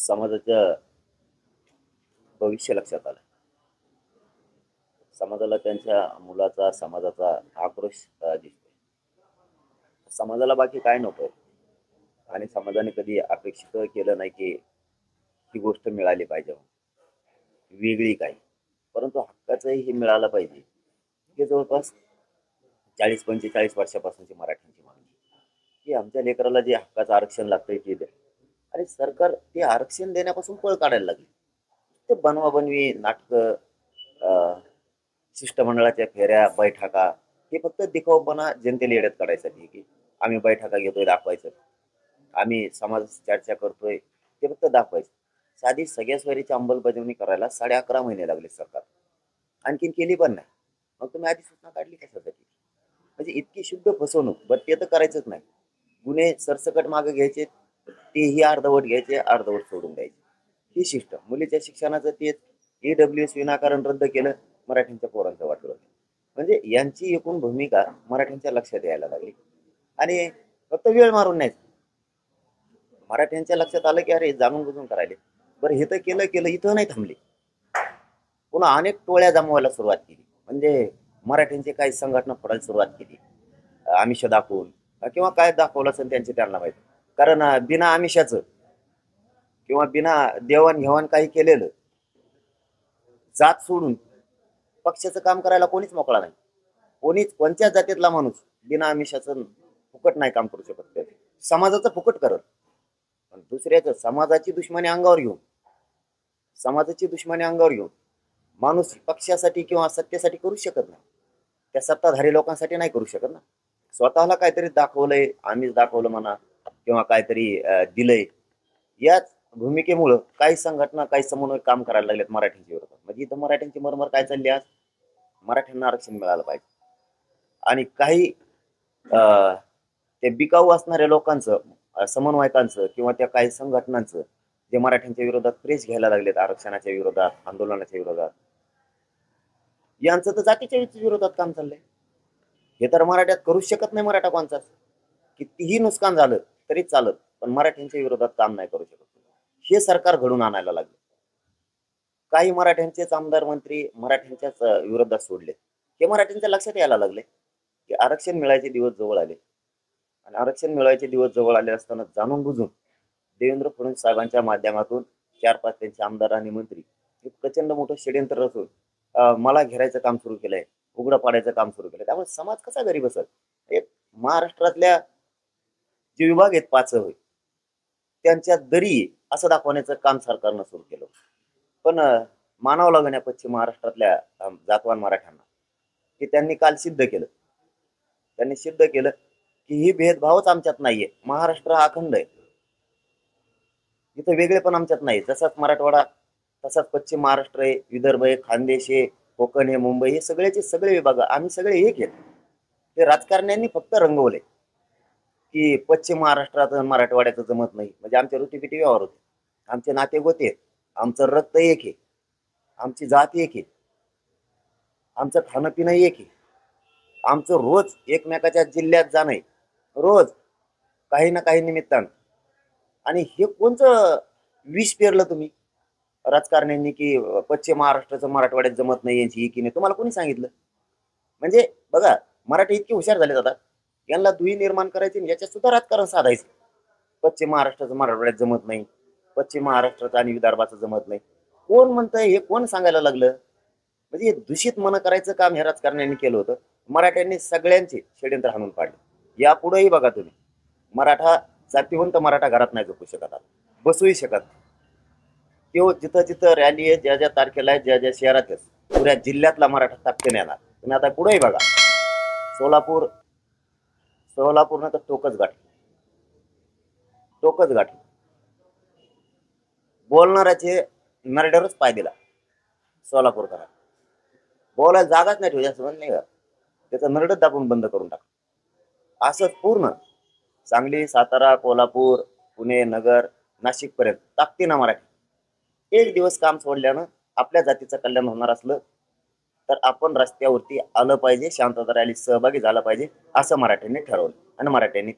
समाजाचं भविष्य लक्षात आलं. समाजाला त्यांच्या मुलाचा, समाजाचा आक्रोश दिसतोय. समाजाला बाकी काय नकोय आणि समाजाने कधी अपेक्षित केलं नाही की ही गोष्ट मिळाली पाहिजे वेगळी काही. परंतु हक्काचंही हे मिळालं पाहिजे. हे जवळपास 40-45 वर्षापासूनची मराठ्यांची मागणी, की आमच्या लेकराला जे हक्काचं आरक्षण लागतंय ते द्या. आणि सरकार ते आरक्षण देण्यापासून पळ काढायला लागले. ते बनवाबनवी नाटकं, शिष्टमंडळाच्या फेऱ्या, बैठका, हे फक्त दिखाऊपणा जनतेला येड्यात काढायसाठी, की आम्ही बैठका घेतोय दाखवायचं, आम्ही समाज चर्चा करतोय ते फक्त दाखवायचं. साधी सगळ्या सोयरीची अंमलबजावणी करायला 11.5 महिने लागले सरकार, आणखीन केली पण नाही. मग तुम्ही आधी सूचना काढली कशासाठी? म्हणजे इतकी शुद्ध फसवणूक. बरं ते तर करायचंच नाही, गुन्हे सरसकट मागे घ्यायचे, तेही अर्धवट घ्यायचे, अर्धवट सोडून द्यायचे. ही शिष्ट मुलीच्या शिक्षणाचं तेच, EWS विनाकारण रद्द केलं, मराठ्यांच्या पोरांचं वाटलं. म्हणजे यांची एकूण भूमिका मराठ्यांच्या लक्षात यायला लागली. आणि फक्त वेळ मारून नाही, मराठ्यांच्या लक्षात आलं की अरे जाणून बुजून करायले. बरं हे तर केलं इथं नाही थांबले, पुन्हा अनेक टोळ्या जमवायला सुरुवात केली. म्हणजे मराठ्यांची काही संघटना फोडायला सुरुवात केली, आमिष दाखवून किंवा काय दाखवलं असेल त्यांचे त्यांना माहिती. कारण बिना आमिषाचं किंवा बिना देवाणघेवाण काही केलेलं, जात सोडून पक्षाचं काम करायला कोणीच मोकळा नाही. कोणीच कोणत्याच जातीतला माणूस बिना आमिषाचं फुकट नाही काम करू शकत. समाजाचं फुकट करत, पण दुसऱ्याचं समाजाची दुश्मनी अंगावर घेऊन, समाजाची दुश्मनी अंगावर घेऊन माणूस पक्षासाठी किंवा सत्तेसाठी करू शकत नाही. त्या सत्ताधारी लोकांसाठी नाही करू शकत ना. स्वतःला काहीतरी दाखवलंय, आम्हीच दाखवलं म्हणा, किंवा काहीतरी दिलंय, याच भूमिकेमुळं काही संघटना, काही समन्वय काम करायला लागलेत मराठ्यांच्या विरोधात. म्हणजे इथं मराठ्यांची मरमर काय चालली आज? मराठ्यांना आरक्षण मिळालं पाहिजे. आणि काही ते बिकाऊ असणाऱ्या लोकांचं, समन्वयकांचं किंवा त्या काही संघटनांचं जे मराठ्यांच्या विरोधात प्रेस घ्यायला लागलेत, आरक्षणाच्या विरोधात, आंदोलनाच्या विरोधात, यांचं तर जातीच्या विरोधात काम चाललंय. हे तर मराठ्यात करूच शकत नाही मराठा कोणचाच. कितीही नुकसान झालं तरी चालत, पण मराठ्यांच्या विरोधात काम नाही करू शकत. हे सरकार घडून आणायला लागले. काही मराठ्यांचेच आमदार मंत्री मराठ्यांच्याच विरोधात सोडले. हे मराठ्यांच्या लक्षात यायला लागले की आरक्षण मिळायचे दिवस जवळ आले. आणि आरक्षण मिळायचे दिवस जवळ आले असताना जाणून बुजून देवेंद्र फडणवीस साहेबांच्या माध्यमातून 4-5 त्यांचे आमदार आणि मंत्री हे प्रचंड मोठं षड्यंत्र रचून मला घेरायचं काम सुरू केलंय, उघडं पाडायचं काम सुरू केलंय. त्यामुळे समाज कसा घरी बसत? एक महाराष्ट्रातल्या जे विभाग आहेत 5 होय, त्यांच्या दरी असं दाखवण्याचं काम सरकारनं सुरू केलं. पण मानावं लागण या पश्चिम महाराष्ट्रातल्या जातवान मराठ्यांना, की त्यांनी काल सिद्ध केलं. त्यांनी सिद्ध केलं की ही भेदभावच आमच्यात नाहीये. महाराष्ट्र हा अखंड आहे, इथं वेगळे पण आमच्यात नाही. जसाच मराठवाडा तसाच पश्चिम महाराष्ट्र आहे, विदर्भ आहे, खानदेश आहे, कोकण आहे, मुंबई, हे सगळेचे सगळे विभाग आम्ही सगळे एक आहेत. ते राजकारण्यांनी फक्त रंगवले की पश्चिम महाराष्ट्रात मराठवाड्याचं जमत नाही. म्हणजे आमच्या रुटीपिटी व्यवहार होते, आमचे नाते गोते, आमचं रक्त एक आहे, आमची जात एक आहे, आमचं खाणं पिणं एक आहे, आमचं रोज एकमेकाच्या जिल्ह्यात जाणं, रोज काही ना काही निमित्तानं. आणि हे कोणचं विष पेरलं तुम्ही राजकारण्यांनी की पश्चिम महाराष्ट्राचं मराठवाड्यात जमत नाही, यांची एकीने? तुम्हाला कोणी सांगितलं? म्हणजे बघा, मराठी इतके हुशार झाले आता, यांना दुही निर्माण करायचे, याच्यात सुद्धा राजकारण साधायचं. पश्चिम महाराष्ट्राचं मराठवाड्यात जमत नाही, पश्चिम महाराष्ट्राचं आणि विदर्भाचं जमत नाही. कोण म्हणतंय? हे कोण सांगायला लागलं? म्हणजे दूषित मन करायचं काम ह्या राजकारण्यांनी केलं होतं. मराठ्यांनी सगळ्यांचे षड्यंत्र हाणून काढले. यापुढेही बघा तुम्ही, मराठा जातीवंत मराठा घरात नाही झोपू शकत, बसूही शकत. किंवा जिथं जिथं रॅली आहे, ज्या ज्या तारखेला आहे, ज्या ज्या शहरात आहे, पुऱ्या जिल्ह्यातला मराठा ताकदीने येणार. तुम्ही आता पुढेही बघा, सोलापूरनं तर टोकच गाठली. बोलणाऱ्याचे नरड्यावरच पाय दिला सोलापूरकरांना. बोलायला जागाच नाही ठेवली, असं म्हणलं नाही का, त्याचं नरडच दाबून बंद करून टाक. असं पूर्ण सांगली, सातारा, कोल्हापूर, पुणे, नगर, नाशिक पर्यंत ताकदीनं मराठी. एक दिवस काम सोडल्यानं आपल्या जातीचं कल्याण होणार असलं तर आपण रस्त्यावरती आलं पाहिजे, शांतता रॅलीत सहभागी झाला पाहिजे, असं मराठ्यांनी ठरवलं. आणि मराठ्यांनी